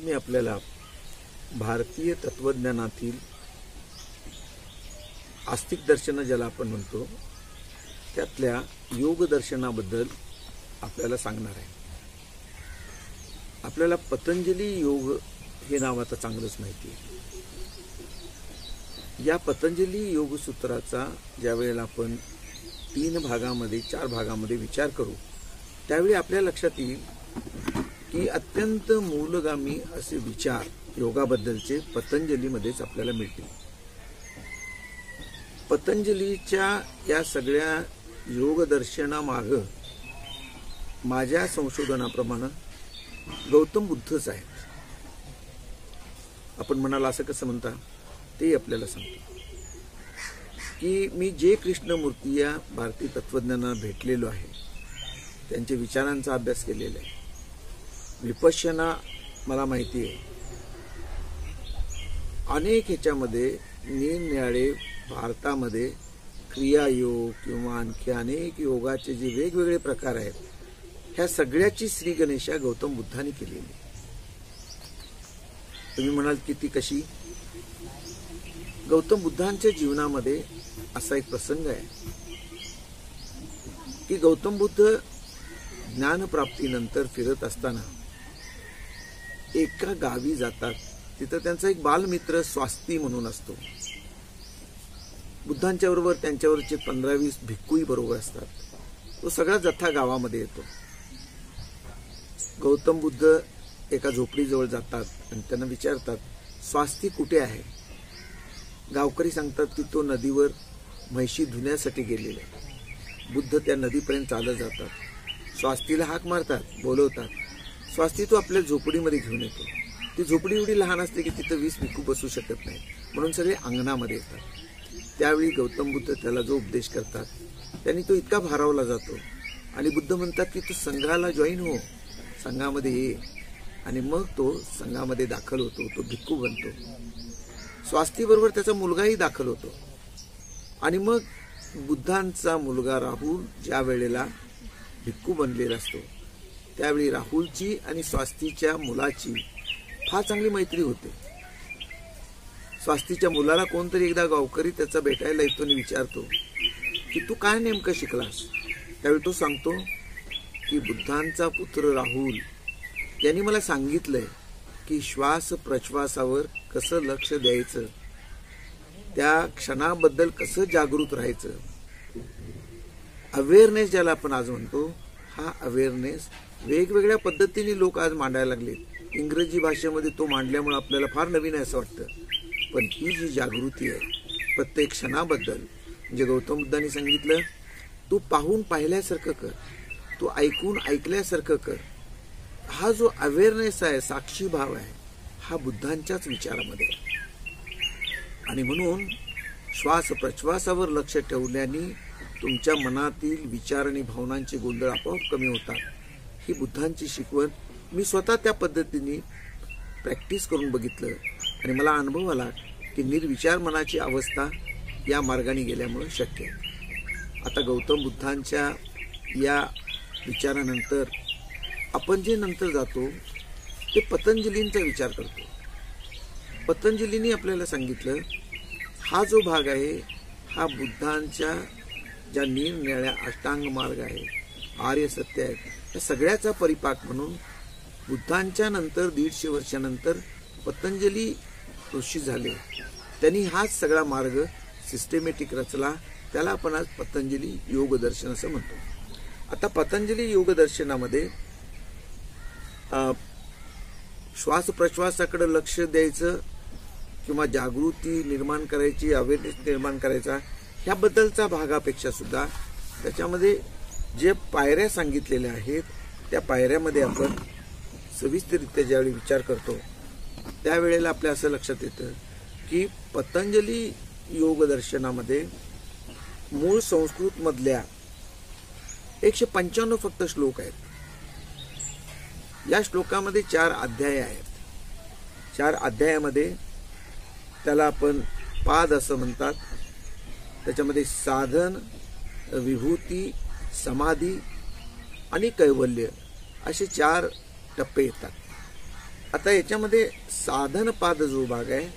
मी आपल्याला भारतीय तत्वज्ञानातील आस्तिक दर्शन ज्याला आपण म्हणतो त्यातल्या योग दर्शनाबद्दल आपल्याला सांगणार आहे। आपल्याला पतंजली योग हे नाव आता चांगलंच माहिती आहे। या पतंजली योग सूत्राचा ज्यावेळेला आपण 4 भागामध्ये विचार करू त्यावेळी आपल्या लक्षात येईल की अत्यंत मूलगामी असे विचार योगाबद्दलचे पतंजलीमध्येच आपल्याला मिळतील। पतंजलीच्या या सगळ्या योग दर्शनामागे माझ्या संशोधनाप्रमाणे गौतम बुद्धच आहेत। आपण म्हणाल असं कसं म्हणता ते आपल्याला सांगतो की मी जे कृष्णमूर्ती या भारतीय तत्वज्ञानाला भेटलेलो आहे त्यांच्या विचारांचा अभ्यास केलेला आहे। विपश्यना मला माहिती आहे अनेक ह्याच्यामध्ये निरनिराळे भारतामध्ये क्रियायोग किंवा आणखी अनेक योगाचे जे वेगवेगळे प्रकार आहेत ह्या सगळ्याची श्री गणेशा गौतम बुद्धांनी केलेली। तुम्ही म्हणाल की ती कशी? गौतम बुद्धांच्या जीवनामध्ये असा एक प्रसंग आहे की गौतम बुद्ध ज्ञानप्राप्तीनंतर फिरत असताना एका गावी जातात। तिथं त्यांचा एक बालमित्र स्वास्ती म्हणून असतो। बुद्धांच्या बरोबर त्यांच्यावरचे 15-20 भिक्खूही बरोबर असतात। तो सगळा जथ्था गावामध्ये येतो। गौतम बुद्ध एका झोपडीजवळ जातात आणि त्यांना विचारतात स्वास्ती कुठे आहे? गावकरी सांगतात की तो नदीवर म्हैशी धुण्यासाठी गेलेला आहे। बुद्ध त्या नदीपर्यंत चालत जातात, स्वास्तीला हाक मारतात, बोलवतात। स्वास्ती तो आपल्या झोपडीमध्ये घेऊन येतो। ती झोपडी एवढी लहान असते की तिथं 20 भिक्खू बसू शकत नाही, म्हणून सगळे अंगणामध्ये येतात। त्यावेळी गौतम बुद्ध त्याला जो उपदेश करतात त्यांनी तो इतका भारावला जातो आणि बुद्ध म्हणतात की तू संघाला जॉईन हो, संघामध्ये ये, आणि मग तो संघामध्ये दाखल होतो, तो भिक्खू बनतो। स्वास्ती बरोबर त्याचा मुलगाही दाखल होतो आणि मग बुद्धांचा मुलगा राहुल ज्या वेळेला भिक्खू बनलेला असतो त्यावेळी राहुलची आणि स्वास्तीच्या मुलाची फार चांगली मैत्री होते। स्वास्तीच्या मुलाला कोणतरी एकदा गावकरी त्याचा भेटायला येतो आणि विचारतो की तू काय नेमकं शिकलास? त्यावेळी तो सांगतो की बुद्धांचा पुत्र राहुल यांनी मला सांगितलंय की श्वास प्रश्वासावर कसं लक्ष द्यायचं, त्या क्षणाबद्दल कसं जागृत राहायचं। अवेअरनेस ज्याला आपण आज म्हणतो, हा अवेअरनेस वेगवेगळ्या पद्धतीने लोक आज मांडायला लागले। इंग्रजी भाषेमध्ये तो मांडल्यामुळे आपल्याला फार नवीन आहे असं वाटतं, पण ही जी जागृती आहे प्रत्येक क्षणाबद्दल, म्हणजे गौतम बुद्धांनी सांगितलं तू पाहून पाहिल्यासारखं कर, तू ऐकून ऐकल्यासारखं कर। हा जो अवेअरनेस आहे, साक्षी भाव आहे, हा बुद्धांच्याच विचारामध्ये आहे। आणि म्हणून श्वास प्रश्वासावर लक्ष ठेवल्याने तुमच्या मनातील विचार आणि भावनांचे गोंधळ आपोआप कमी होतात। ही बुद्धांची शिकवण मी स्वतः त्या पद्धतीने प्रॅक्टिस करून बघितलं आणि मला अनुभव आला की निर्विचार मनाची अवस्था या मार्गाने गेल्यामुळे शक्य आहे। आता गौतम बुद्धांच्या या विचारानंतर आपण जे नंतर जातो ते पतंजलींचा विचार करतो। पतंजलींनी आपल्याला सांगितलं हा जो भाग आहे हा बुद्धांच्या ज्या निरनिराळ्या अष्टांग मार्ग आहे, आर्य सत्य आहेत, या सगळ्याचा परिपाक म्हणून बुद्धांच्या नंतर 150 वर्षानंतर पतंजली ऋषी झाले। त्यांनी हाच सगळा मार्ग सिस्टमॅटिक रचला, त्याला आपण आज पतंजली योग दर्शन असं म्हणतो। आता पतंजली योग दर्शनामध्ये श्वास प्रश्वासाकडे लक्ष द्यायचं किंवा जागृती निर्माण करायची, अवेअरनेस निर्माण करायचा, ह्याबद्दलचा भागापेक्षा सुद्धा त्याच्यामध्ये जे पायऱ्या सांगितलेल्या आहेत त्या पायऱ्यामध्ये आपण सविस्तररित्या ज्यावेळी विचार करतो त्यावेळेला आपल्या असं लक्षात येतं की पतंजली योग दर्शनामध्ये मूळ संस्कृत मधल्या 155 फक्त श्लोक आहेत। या श्लोकामध्ये 4 अध्याय आहेत। 4 अध्यायामध्ये त्याला आपण पाद असं म्हणतात। त्याच्यामध्ये साधन, विभूती, समाधी आणि कैवल्य असे 4 टप्पे येतात। आता याच्यामध्ये साधनपाद जो भाग आहे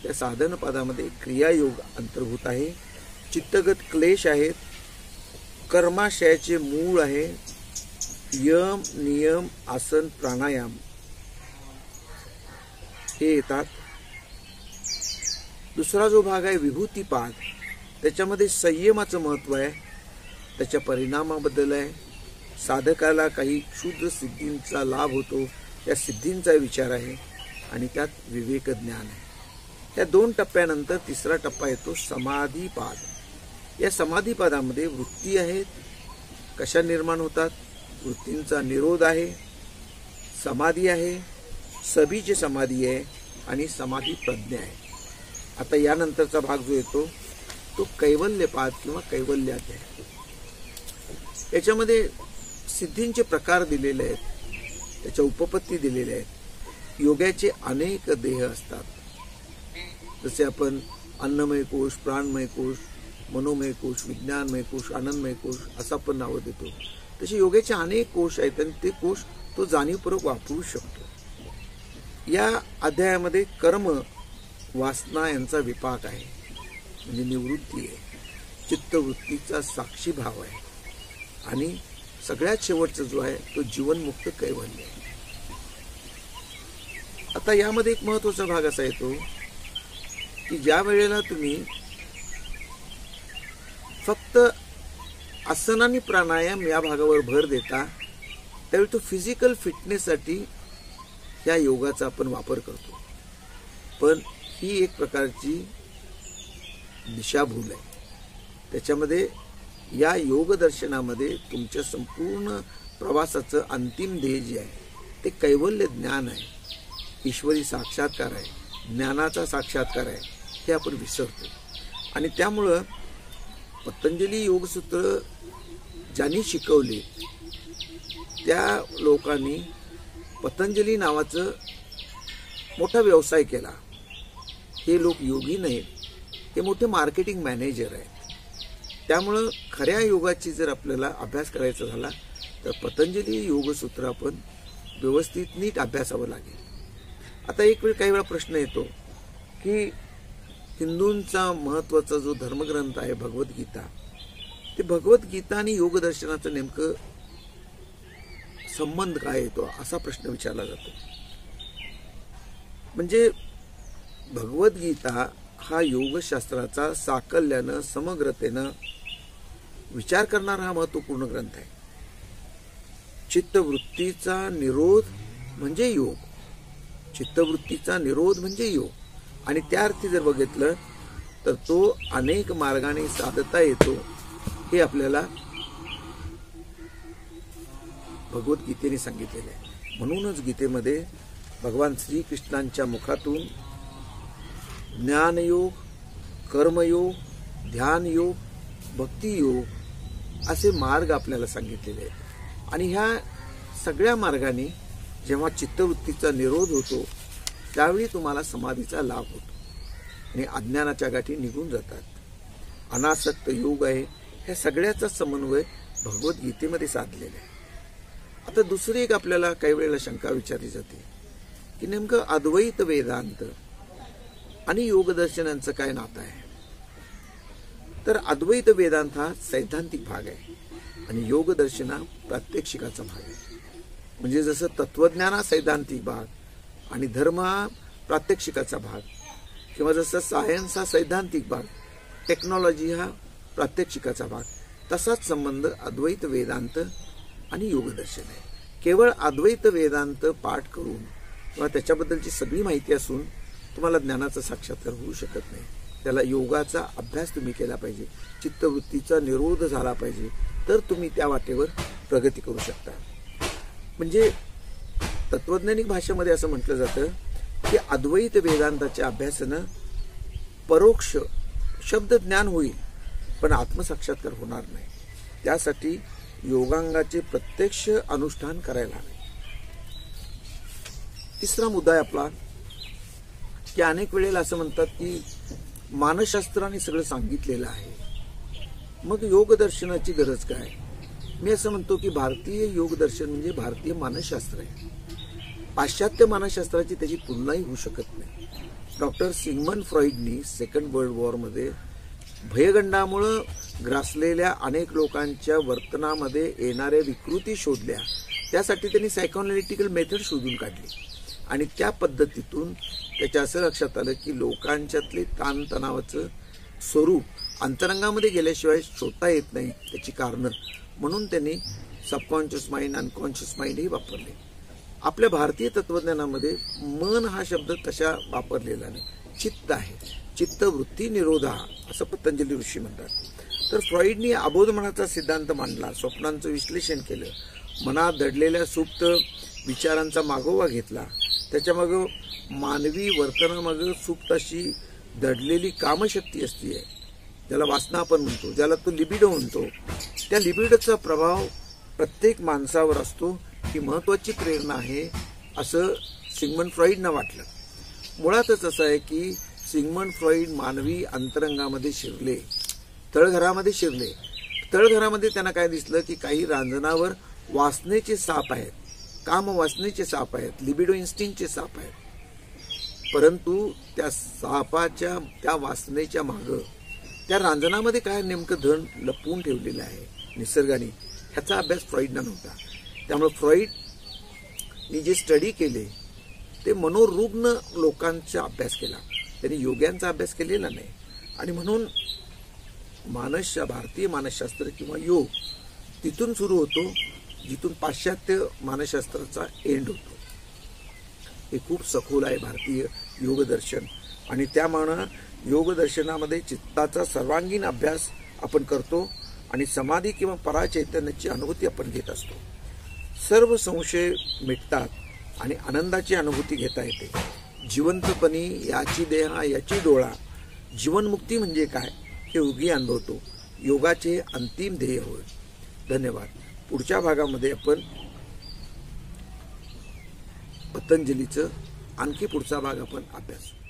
त्या साधनपादामध्ये क्रियायोग अंतर्भूत आहे, चित्तगत क्लेश आहेत, कर्माशयाचे मूळ आहे, यम नियम आसन प्राणायाम हे येतात. दुसरा जो भाग आहे विभूतीपाद, त्याच्यामध्ये संयमाचं महत्व आहे, त्याच्या परिणामाबद्दल आहे, साधकाला काही क्षुद्र सिद्धींचा लाभ होतो त्या सिद्धींचा विचार आहे आणि त्यात विवेक ज्ञान आहे. या 2 टप्प्यानंतर तिसरा टप्पा येतो समाधीपाद. या समाधीपादामध्ये वृत्ती आहेत, कशा निर्माण होतात, वृत्तींचा निरोध आहे, समाधी आहे, सबीची समाधी आहे आणि समाधी प्रज्ञा आहे. आता यानंतरचा भाग जो येतो तो कैवल्यपाद किंवा कैवल्याध्याय. याच्यामध्ये सिद्धींचे प्रकार दिलेले आहेत, त्याच्या उपपत्ती दिलेल्या आहेत. योगाचे अनेक देह असतात, जसे आपण अन्नमय कोश, प्राणमय कोश, मनोमय कोश, विज्ञानमय कोश, आनंदमय कोश असं आपण नावं देतो. तसे योगाचे अनेक कोश आहेत आणि ते कोश तो जाणीवपूर्वक वापरू शकतो. या अध्यायामध्ये कर्म वासना यांचा विपाक आहे, म्हणजे निवृत्ती आहे, चित्तवृत्तीचा साक्षी भाव आहे आणि सगळ्यात शेवटचा जो आहे तो जीवनमुक्त कैवल्य आहे. आता यामध्ये एक महत्वाचा भाग असा येतो की ज्या वेळेला तुम्ही फक्त आसन आणि प्राणायाम या भागावर भर देता त्यावेळी तो फिजिकल फिटनेससाठी या योगाचा आपण वापर करतो, पण ही एक प्रकारची दिशाभूल आहे. त्याच्यामध्ये या योग दर्शनामध्ये तुमच्या संपूर्ण प्रवासाचं अंतिम ध्येय जे आहे ते कैवल्य ज्ञान आहे, ईश्वरी साक्षात्कार आहे, ज्ञानाचा साक्षात्कार आहे, हे आपण विसरतो. आणि त्यामुळं पतंजली योगसूत्र ज्यांनी शिकवले त्या लोकांनी पतंजली नावाचं मोठा व्यवसाय केला. हे लोक योगी नाहीत, हे मोठे मार्केटिंग मॅनेजर आहेत. त्यामुळं खऱ्या योगाची जर आपल्याला अभ्यास करायचा झाला तर पतंजली योगसूत्र आपण व्यवस्थित नीट अभ्यासावं लागेल. आता एक वेळ काही वेळा प्रश्न येतो की हिंदूंचा महत्त्वाचा जो धर्मग्रंथ आहे भगवद्गीता, ते भगवद्गीता आणि योगदर्शनाचं नेमकं संबंध काय येतो असा प्रश्न विचारला जातो. म्हणजे भगवद्गीता हा योगशास्त्राचा साकल्यानं समग्रतेनं विचार करणारा हा महत्वपूर्ण ग्रंथ आहे. चित्तवृत्तीचा निरोध म्हणजे योग, चित्तवृत्तीचा निरोध म्हणजे योग. आणि त्या अर्थी जर बघितलं तर तो अनेक मार्गाने साधता येतो हे आपल्याला भगवद्गीतेने सांगितलेले आहे. म्हणूनच गीतेमध्ये भगवान श्रीकृष्णांच्या मुखातून ज्ञानयोग, कर्मयोग, ध्यानयोग, भक्तियोग असे मार्ग आपल्याला सांगितलेले आहेत. आणि ह्या सगळ्या मार्गाने जेव्हा चित्तवृत्तीचा निरोध होतो त्यावेळी तुम्हाला समाधीचा लाभ होतो आणि अज्ञानाच्या गाठी निघून जातात. अनासक्त योग आहे, ह्या सगळ्याचा समन्वय भगवद्गीतेमध्ये साधलेला आहे. आता दुसरी एक आपल्याला काही वेळेला शंका विचारली जाते की नेमकं अद्वैत वेदांत आणि योगदर्शनांचं काय नातं आहे. तर अद्वैत वेदांत हा सैद्धांतिक भाग आहे आणि योगदर्शन हा प्रात्यक्षिकाचा भाग आहे. म्हणजे जसं तत्वज्ञान हा सैद्धांतिक भाग आणि धर्म हा प्रात्यक्षिकाचा भाग, किंवा जसं सायन्स हा सैद्धांतिक भाग, टेक्नॉलॉजी हा प्रात्यक्षिकाचा भाग, तसाच संबंध अद्वैत वेदांत आणि योगदर्शन आहे. केवळ अद्वैत वेदांत पाठ करून किंवा त्याच्याबद्दलची सगळी माहिती असून तुम्हाला ज्ञानाचा साक्षात्कार होऊ शकत नाही. त्याला योगाचा अभ्यास तुम्ही केला पाहिजे, चित्तवृत्तीचा निरोध झाला पाहिजे, तर तुम्ही त्या वाटेवर प्रगती करू शकता. म्हणजे तत्वज्ञानिक भाषेमध्ये असं म्हटलं जातं की अद्वैत वेदांताच्या अभ्यासानं परोक्ष शब्द ज्ञान होईल पण आत्मसाक्षात्कार होणार नाही. त्यासाठी योगांगाचे प्रत्यक्ष अनुष्ठान करायला हवे. तिसरा मुद्दा आहे आपला की अनेक वेळेला असं म्हणतात की मानसशास्त्राने सगळं सांगितलेलं आहे, मग योगदर्शनाची गरज काय. मी असं म्हणतो की भारतीय योगदर्शन म्हणजे भारतीय मानसशास्त्र आहे. पाश्चात्य मानसशास्त्राची त्याची तुलनाही होऊ शकत नाही. डॉक्टर सिगमंड फ्रॉइडनी सेकंड वर्ल्ड वॉरमध्ये भयगंडामुळं ग्रासलेल्या अनेक लोकांच्या वर्तनामध्ये येणाऱ्या विकृती शोधल्या. त्यासाठी त्यांनी सायकोअनालिटिकल मेथड शोधून काढली आणि त्या पद्धतीतून त्याच्या असं लक्षात आलं की लोकांच्यातले ताणतणावाचं स्वरूप अंतरंगामध्ये गेल्याशिवाय शोधता येत नाही त्याची कारणं. म्हणून त्यांनी सबकॉन्शियस माइंड, अनकॉन्शियस माइंड ही वापरले. आपल्या भारतीय तत्वज्ञानामध्ये मन हा शब्द तशा वापरलेला नाही. चित्त आहे, चित्तवृत्ती निरोधा असं पतंजली ऋषी म्हणतात. तर फ्रॉइडनी अबोध मनाचा सिद्धांत मांडला, स्वप्नांचं विश्लेषण केलं, मनात दडलेल्या सुप्त विचारांचा मागोवा घेतला, त्याच्यामागं मानवी वर्तनामागं सुप्त अशी दडलेली कामशक्ती असते, ज्याला वासना आपण म्हणतो, ज्याला तो लिबिडो म्हणतो, त्या लिबिडोचा प्रभाव प्रत्येक माणसावर असतो ही महत्वाची प्रेरणा आहे असं सिगमंड फ्रॉइडना वाटलं. मुळातच असं आहे की सिगमंड फ्रॉइड मानवी अंतरंगामध्ये शिरले, तळघरामध्ये शिरले. तळघरामध्ये त्यांना काय दिसलं की काही रांजणावर वासनेचे साप आहेत, काम वासनेचे साप आहेत, लिबिडो इन्स्टिंक्टचे साप आहेत. परंतु त्या सापाच्या त्या वासनेच्या मागं त्या रांजणामध्ये काय नेमकं धन लपवून ठेवलेलं आहे निसर्गाने, ह्याचा अभ्यास फ्रॉइडना नव्हता. त्यामुळे फ्रॉइडनी जे स्टडी केले ते मनोरुग्ण लोकांचा अभ्यास केला, त्यांनी योग्यांचा अभ्यास केलेला नाही. आणि म्हणून भारतीय मानसशास्त्र किंवा योग तिथून सुरू होतो जिथून पाश्चात्य मानसशास्त्राचा एंड होतो. हे खूप सखोल आहे भारतीय योगदर्शन. आणि त्यामुळे योगदर्शनामध्ये चित्ताचा सर्वांगीण अभ्यास आपण करतो आणि समाधी किंवा पराचैतन्याची अनुभूती आपण घेत असतो. सर्व संशय मिटतात आणि आनंदाची अनुभूती घेता येते. जिवंतपणी याची देहा याची डोळा, जीवनमुक्ती म्हणजे काय हे उगी अनुभवतो. योगाचे अंतिम ध्येय होय. धन्यवाद. पुढच्या भागामध्ये आपण पतंजलीचं आणखी पुढचा भाग आपण अभ्यासू.